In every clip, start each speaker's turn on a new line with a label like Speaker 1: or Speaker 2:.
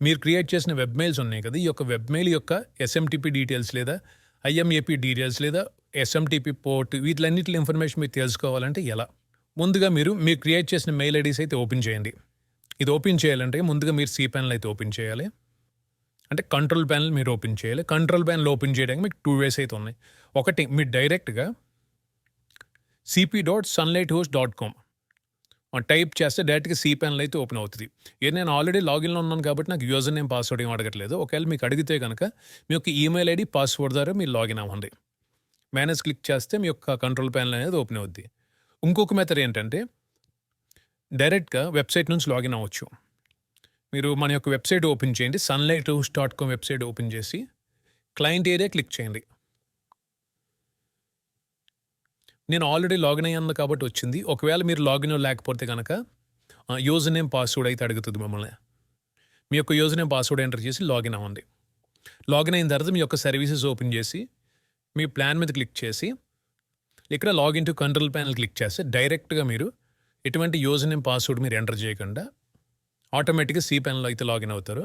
Speaker 1: మీరు క్రియేట్ చేసిన web mails ఉన్నాయి కదా, ఈ యొక్క వెబ్ మెయిల్ యొక్క ఎస్ఎంటీపీ డీటెయిల్స్ లేదా ఐఎంఏపీ డీటెయిల్స్ లేదా ఎస్ఎంటీపీ పోర్ట్ వీటిలన్నిటి ఇన్ఫర్మేషన్ మీరు తెలుసుకోవాలంటే ఎలా? ముందుగా మీరు క్రియేట్ చేసిన మెయిల్ ఐడీస్ అయితే ఓపెన్ చేయండి. ఇది ఓపెన్ చేయాలంటే ముందుగా మీరు cPanel అయితే ఓపెన్ చేయాలి. అంటే కంట్రోల్ ప్యానెల్ మీరు ఓపెన్ చేయాలి. కంట్రోల్ ప్యానెల్ ఓపెన్ చేయడానికి మీకు 2 వేస్ అయితే ఉన్నాయి. ఒకటి మీరు డైరెక్ట్గా cp.sunlighthost.com టైప్ చేస్తే డైరెక్ట్గా cPanel అయితే ఓపెన్ అవుతుంది. నేను ఆల్రెడీ లాగిన్లో ఉన్నాను కాబట్టి నాకు యూజర్ నేమ్ పాస్వర్డ్ ఏం అడగట్లేదు. ఒకవేళ మీకు అడిగితే కనుక మీ యొక్క ఈమెయిల్ ఐడి పాస్వర్డ్ ద్వారా మీరు లాగిన్ అవ్వండి. మేనేజ్ క్లిక్ చేస్తే మీ యొక్క కంట్రోల్ ప్యానెల్ అనేది ఓపెన్ అవుద్ది. ఇంకొక మెథడ్ ఏంటంటే డైరెక్ట్గా వెబ్సైట్ నుంచి లాగిన్ అవ్వచ్చు. మీరు మన యొక్క వెబ్సైట్ ఓపెన్ చేయండి. sunlighthost.com వెబ్సైట్ ఓపెన్ చేసి క్లయింట్ ఏరియా క్లిక్ చేయండి. నేను ఆల్రెడీ లాగిన్ అయ్యాను కాబట్టి వచ్చింది. ఒకవేళ మీరు లాగిన్ లేకపోతే కనుక యూజర్ నేమ్ పాస్వర్డ్ అయితే అడుగుతుంది మిమ్మల్ని. మీ యొక్క యూజర్ నేమ్ పాస్వర్డ్ ఎంటర్ చేసి లాగిన్ అవ్వండి. లాగిన్ అయిన తర్వాత మీ యొక్క సర్వీసెస్ ఓపెన్ చేసి మీ ప్లాన్ మీద క్లిక్ చేసి ఇక్కడ login to control panel click చేస్తే డైరెక్ట్గా మీరు ఎటువంటి యూజర్ నేమ్ పాస్వర్డ్ మీరు ఎంటర్ చేయకుండా ఆటోమేటిక్గా cPanel అయితే లాగిన్ అవుతారు.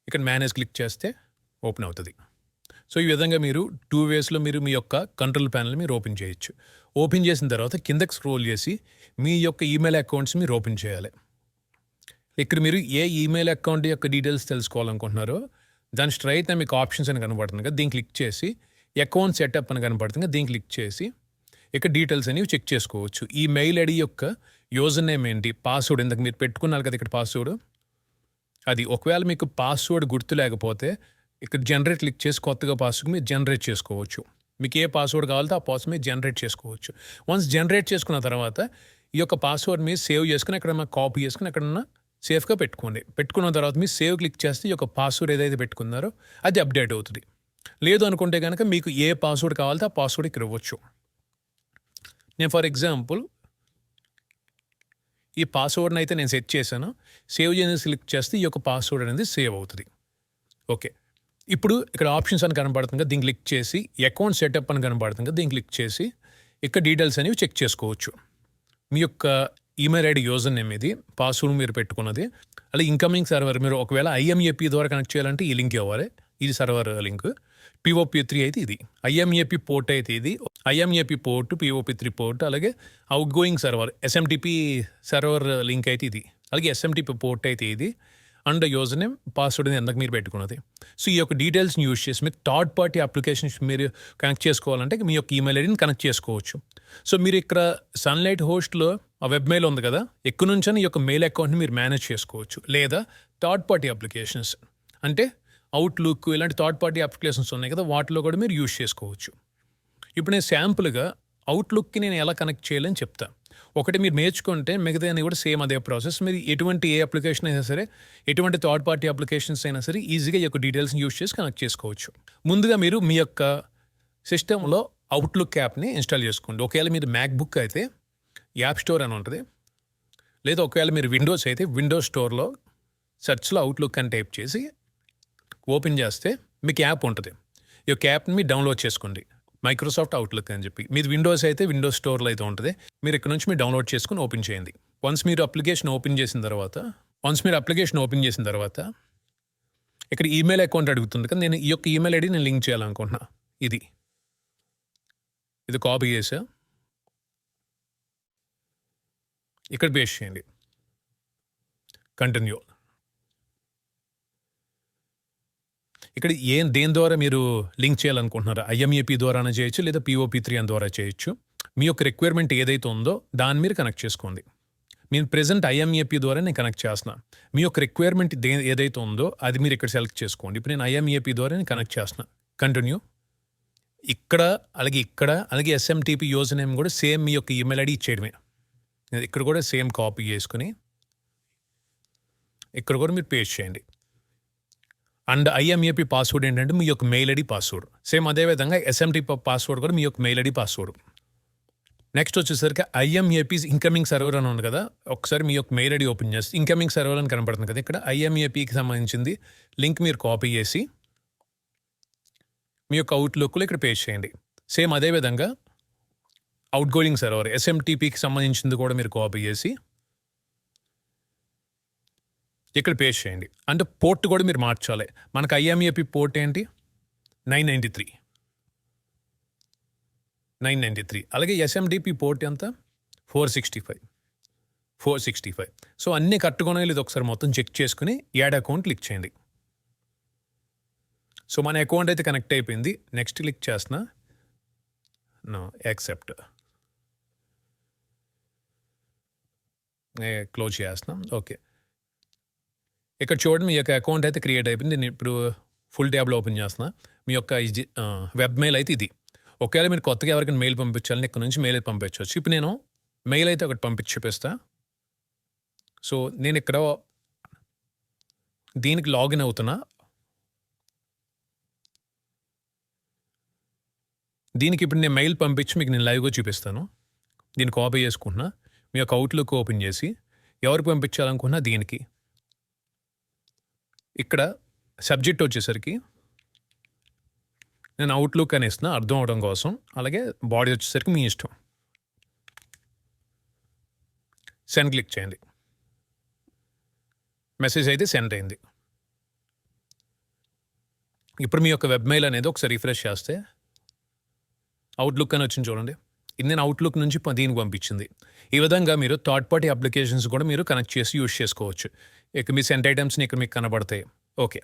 Speaker 1: ఇక్కడ మేనేజ్ క్లిక్ చేస్తే ఓపెన్ అవుతుంది. సో ఈ విధంగా మీరు 2 వేస్లో మీరు మీ యొక్క కంట్రోల్ ప్యానెల్ మీరు ఓపెన్ చేయొచ్చు. ఓపెన్ చేసిన తర్వాత కిందకి స్క్రోల్ చేసి మీ యొక్క ఈమెయిల్ అకౌంట్స్ మీరు ఓపెన్ చేయాలి. ఇక్కడ మీరు ఏ ఈమెయిల్ అకౌంట్ యొక్క డీటెయిల్స్ తెలుసుకోవాలనుకుంటున్నారో దాని స్ట్రైట్ మీకు ఆప్షన్స్ అని కనబడుతుంది కదా, దీన్ని క్లిక్ చేసి అకౌంట్ సెటప్ అని కనబడుతుంది కదా, దీన్ని క్లిక్ చేసి ఇక్కడ డీటెయిల్స్ అనేవి చెక్ చేసుకోవచ్చు. ఈ మెయిల్ ఐడి యొక్క యూజర్ నేమ్ ఏంటి, పాస్వర్డ్ ఇంతకు మీరు పెట్టుకున్నారు కదా ఇక్కడ పాస్వర్డ్, అది ఒకవేళ మీకు పాస్వర్డ్ గుర్తు లేకపోతే ఇక్కడ జనరేట్ క్లిక్ చేసి కొత్తగా పాస్వర్డ్ మీరు జనరేట్ చేసుకోవచ్చు. మీకు ఏ పాస్వర్డ్ కావాలో ఆ పాస్వర్డ్ మీరు జనరేట్ చేసుకోవచ్చు. వన్స్ జనరేట్ చేసుకున్న తర్వాత ఈ యొక్క పాస్వర్డ్ మీరు సేవ్ చేసుకుని ఎక్కడన్నా కాపీ చేసుకుని ఎక్కడన్నా సేఫ్గా పెట్టుకోండి. పెట్టుకున్న తర్వాత మీరు సేవ్ క్లిక్ చేస్తే ఈ యొక్క పాస్వర్డ్ ఏదైతే పెట్టుకున్నారో అది అప్డేట్ అవుతుంది. లేదు అనుకుంటే కనుక మీకు ఏ పాస్వర్డ్ కావాలో ఆ పాస్వర్డ్ ఇక్కడ ఇవ్వచ్చు. నేను ఫర్ ఎగ్జాంపుల్ ఈ పాస్వర్డ్ని అయితే నేను సెట్ చేశాను. సేవ్ చేసి క్లిక్ చేస్తే ఈ యొక్క పాస్వర్డ్ అనేది సేవ్ అవుతుంది. ఓకే, ఇప్పుడు ఇక్కడ ఆప్షన్స్ అని కనబడుతుంది కదా, దీన్ని క్లిక్ చేసి అకౌంట్ సెటప్ అని కనబడుతుంది కదా, దీన్ని క్లిక్ చేసి ఇక్కడ డీటెయిల్స్ అనేవి చెక్ చేసుకోవచ్చు. మీ యొక్క ఈమెయిల్ ఐడి యూజర్ నేమ్ ఇది, పాస్వర్డ్ మీరు పెట్టుకున్నది, అలాగే ఇన్కమింగ్ సర్వర్ మీరు ఒకవేళ ఐఎంఏపీ ద్వారా కనెక్ట్ చేయాలంటే ఈ లింక్ ఇవ్వాలి. ఇది సర్వర్ లింక్. POP3 అయితే ఇది, ఐఎంఏపీ పోర్ట్ అయితే ఇది, ఐఎంఏపీ పోర్ట్, POP3 పోర్ట్, అలాగే out going server SMTP server link అయితే ఇది, అలాగే SMTP పోర్ట్ అయితే ఇది, అండ్ యూజర్ నేమ్ పాస్వర్డ్ ఎందుకు మీరు పెట్టుకున్నది. సో ఈ యొక్క డీటెయిల్స్ని యూజ్ చేసి మీరు థర్డ్ పార్టీ అప్లికేషన్స్ మీరు కనెక్ట్ చేసుకోవాలంటే మీ యొక్క ఈమెయిల్ ఐడిని కనెక్ట్ చేసుకోవచ్చు. సో మీరు ఇక్కడ సన్లైట్ హోస్ట్లో ఆ వెబ్ మెయిల్ ఉంది కదా, ఎక్కడి నుంచైనా ఈ యొక్క మెయిల్ అకౌంట్ని మీరు మేనేజ్ చేసుకోవచ్చు. లేదా థర్డ్ పార్టీ అప్లికేషన్స్ అంటే అవుట్లుక్ ఇలాంటి థర్డ్ పార్టీ అప్లికేషన్స్ ఉన్నాయి కదా, వాటిలో కూడా మీరు యూజ్ చేసుకోవచ్చు. ఇప్పుడు నేను శాంపుల్గా అవుట్లుక్కి నేను ఎలా కనెక్ట్ చేయాలని చెప్తా. ఒకటి మీరు నేర్చుకుంటే మిగతా కూడా సేమ్ అదే ప్రాసెస్. మీరు ఎటువంటి ఏ అప్లికేషన్ అయినా సరే, ఎటువంటి థర్డ్ పార్టీ అప్లికేషన్స్ అయినా సరే ఈజీగా ఈ యొక్క డీటెయిల్స్ని యూజ్ చేసి కనెక్ట్ చేసుకోవచ్చు. ముందుగా మీరు మీ యొక్క సిస్టంలో అవుట్లుక్ యాప్ని ఇన్స్టాల్ చేసుకోండి. ఒకవేళ మీరు మ్యాక్బుక్ అయితే యాప్ స్టోర్ అని ఉంటుంది, లేదా ఒకవేళ మీరు విండోస్ అయితే విండోస్ స్టోర్లో సెర్చ్లో అవుట్లుక్ అని టైప్ చేసి ఓపెన్ చేస్తే మీకు యాప్ ఉంటుంది. ఈ యొక్క యాప్ని మీరు డౌన్లోడ్ చేసుకోండి, మైక్రోసాఫ్ట్ అవుట్లుక్ అని చెప్పి. మీరు విండోస్ అయితే విండోస్ స్టోర్లో అయితే ఉంటుంది. మీరు ఇక్కడ నుంచి మీరు డౌన్లోడ్ చేసుకుని ఓపెన్ చేయండి. వన్స్ మీరు అప్లికేషన్ ఓపెన్ చేసిన తర్వాత ఇక్కడ ఈమెయిల్ అకౌంట్ అడుగుతుంది కదా, నేను ఈ యొక్క ఈమెయిల్ ఐడి నేను లింక్ చేయాలనుకుంటున్నా. ఇది కాపీ చేసా, ఇక్కడ పేస్ట్ చేయండి, కంటిన్యూ. ఇక్కడ దేని ద్వారా మీరు లింక్ చేయాలనుకుంటున్నారో ఐఎంఏపీ ద్వారానే చేయొచ్చు, లేదా POP3 అని ద్వారా చేయొచ్చు. మీ యొక్క రిక్వైర్మెంట్ ఏదైతే ఉందో దాన్ని మీరు కనెక్ట్ చేసుకోండి. నేను ప్రెజెంట్ ఐఎంఏపీ ద్వారా నేను కనెక్ట్ చేస్తున్నాను. మీ యొక్క రిక్వైర్మెంట్ ఏదైతే ఉందో అది మీరు ఇక్కడ సెలెక్ట్ చేసుకోండి. ఇప్పుడు నేను ఐఎంఏపీ ద్వారా నేను కనెక్ట్ చేస్తున్నాను, కంటిన్యూ. ఇక్కడ అలాగే SMTP యూజర్ నేమ్ కూడా సేమ్ మీ యొక్క ఈమెయిల్ ఐడి ఇచ్చేయడమే. ఇక్కడ కూడా సేమ్ కాపీ చేసుకుని ఇక్కడ కూడా మీరు పేస్ట్ చేయండి. అండ్ ఐఎంఏపీ పాస్వర్డ్ ఏంటంటే మీ యొక్క మెయిల్ ఐడి పాస్వర్డ్. సేమ్ అదేవిధంగా SMTP పాస్వర్డ్ కూడా మీ యొక్క మెయిల్ ఐడి పాస్వర్డ్. నెక్స్ట్ వచ్చేసరికి ఐఎంఏపీ ఇన్కమింగ్ సర్వర్ అని ఉంది కదా, ఒకసారి మీ యొక్క మెయిల్ ఐడి ఓపెన్ చేస్తే ఇన్కమింగ్ సర్వర్ అని కనపడుతుంది కదా, ఇక్కడ ఐఎంఏపీకి సంబంధించింది లింక్ మీరు కాపీ చేసి మీ యొక్క అవుట్లుక్లో ఇక్కడ పేస్ట్ చేయండి. సేమ్ అదేవిధంగా అవుట్ గోయింగ్ సర్వర్ SMTPకి సంబంధించింది కూడా మీరు కాపీ చేసి ఇక్కడ పేస్ట్ చేయండి. అంటే పోర్ట్ కూడా మీరు మార్చాలి. మనకు ఐఎంఏపి పోర్ట్ ఏంటి 993. అలాగే ఎస్ఎండిపి పోర్ట్ ఎంత 465. సో అన్నీ కట్టుకునే లేదు ఒకసారి మొత్తం చెక్ చేసుకుని యాడ్ అకౌంట్ క్లిక్ చేయండి. సో మన అకౌంట్ అయితే కనెక్ట్ అయిపోయింది. నెక్స్ట్ క్లిక్ చేస్తున్నా, యాక్సెప్ట్ క్లోజ్ చేస్తున్నాం. ఓకే, ఇక్కడ చూడండి మీ యొక్క అకౌంట్ అయితే క్రియేట్ అయిపోయింది. నేను ఇప్పుడు ఫుల్ ట్యాబ్లో ఓపెన్ చేస్తున్నా. మీ యొక్క వెబ్ మెయిల్ అయితే ఇది. ఒకవేళ మీరు కొత్తగా ఎవరికైనా మెయిల్ పంపించాలని ఇక్కడ నుంచి మెయిల్ అయితే పంపించవచ్చు. ఇప్పుడు నేను మెయిల్ అయితే ఒకటి పంపించి చూపిస్తా. సో నేను ఇక్కడ దీనికి లాగిన్ అవుతున్నా. దీనికి ఇప్పుడు నేను మెయిల్ పంపించి మీకు నేను లైవ్గా చూపిస్తాను. దీన్ని కాపీ చేసుకుంటున్నా. మీ యొక్క అవుట్లుక్ ఓపెన్ చేసి ఎవరికి పంపించాలనుకున్నా దీనికి ఇక్కడ సబ్జెక్ట్ వచ్చేసరికి నేను అవుట్లుక్ అని ఇస్తున్నా అర్థం అవడం కోసం. అలాగే బాడీ వచ్చేసరికి మీ ఇష్టం. సెండ్ క్లిక్ చేయండి. మెసేజ్ అయితే సెండ్ అయింది. ఇప్పుడు మీ యొక్క వెబ్ మెయిల్ అనేది ఒకసారి రిఫ్రెష్ చేస్తే అవుట్లుక్ అని వచ్చింది చూడండి. ఇది నేను అవుట్లుక్ నుంచి దీనికి పంపించింది. ఈ విధంగా మీరు థర్డ్ పార్టీ అప్లికేషన్స్ కూడా మీరు కనెక్ట్ చేసి యూజ్ చేసుకోవచ్చు. ఇక మీ సెంట్ ఐటమ్స్ని ఇక్కడ మీకు కనబడతాయి. ఓకే.